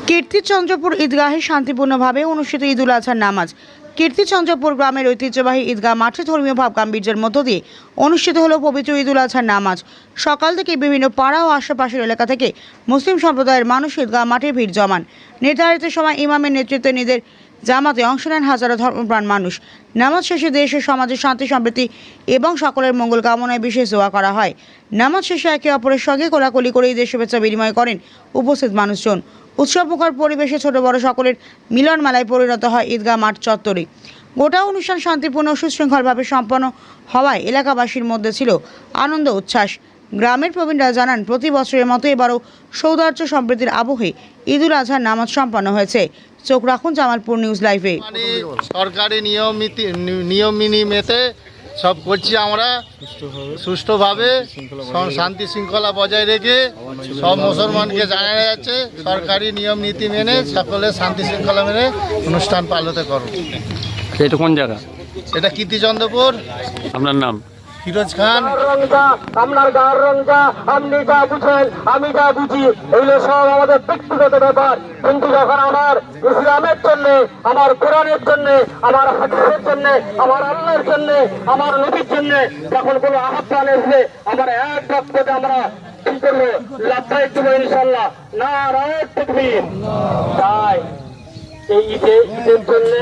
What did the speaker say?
কীর্তিচন্দ্রপুর ঈদগাহে শান্তিপূর্ণভাবে অনুষ্ঠিত ঈদুল আজহার নামাজ। কীর্তিচন্দ্রপুর গ্রামের ঐতিহ্যবাহী ঈদগাহ মাঠে ধর্মীয় ভাব গাম্ভীর্যের মধ্য দিয়ে অনুষ্ঠিত হলো পবিত্র ঈদুল আজহার নামাজ। সকাল থেকে বিভিন্ন পাড়া ও আশেপাশের এলাকা থেকে মুসলিম সম্প্রদায়ের মানুষ ঈদগাহ মাঠে ভিড় জমান। নির্ধারিত সময় ইমামের নেতৃত্বে ঈদের জামাতে অংশ নেন হাজারো ধর্মপ্রাণ মানুষ। নামাজ শেষে দেশ ও সমাজের শান্তি সমৃদ্ধি এবং সকলের মঙ্গল কামনায় বিশেষ দোয়া করা হয়। নামাজ শেষে একে অপরের সঙ্গে কোলাকুলি করে ঈদের শুভেচ্ছা বিনিময় করেন উপস্থিত মানুষজন। উৎসবমুখর পরিবেশে ছোট বড় সকলের মিলন মেলায় পরিণত হয় ঈদগাহ মাঠ চত্বরে। গোটা অনুষ্ঠান শান্তিপূর্ণ ও সুশৃঙ্খলভাবে সম্পন্ন হওয়ায় এলাকাবাসীর মধ্যে ছিল আনন্দ উচ্ছ্বাস। গ্রামের প্রবীণরা জানান, প্রতি বছরের মতো এবারও সৌহার্দ্য সম্প্রীতির আবহে ঈদুল আজহার নামাজ সম্পন্ন হয়েছে। চোখ রাখুন জামালপুর নিউজ লাইভে। সরকারি নিয়ম মেতে সব করছি আমরা সুষ্ঠুভাবে শান্তি শৃঙ্খলা বজায় রেখে সব মুসলমানকে জানানো যাচ্ছে সরকারি নিয়ম নীতি মেনে সকলে শান্তি শৃঙ্খলা মেনে অনুষ্ঠান পালিত করো। এটা কোন জায়গা? এটা কীর্তিচন্দ্রপুর। আপনার নাম? ফিরোজ খান। আপনার গায়ের রংটা আপনি যা বুঝেন আমি যা বুঝি এগুলো সব আমাদের ব্যক্তিগত ব্যাপার, কিন্তু যখন আমার ইসলামের জন্য, আমার কোরআনের জন্য, আমার হাদিসের জন্য, আমার আল্লাহর জন্য, আমার নবীর জন্য যখন কোনো আহ্বান এসে আমার এক বাক্যতে আমরা কি করবো? লাভবাহিক দেবো ইনশাল্লাহ। নারায়ে তাকবীর। তাই এই ঈদের জন্য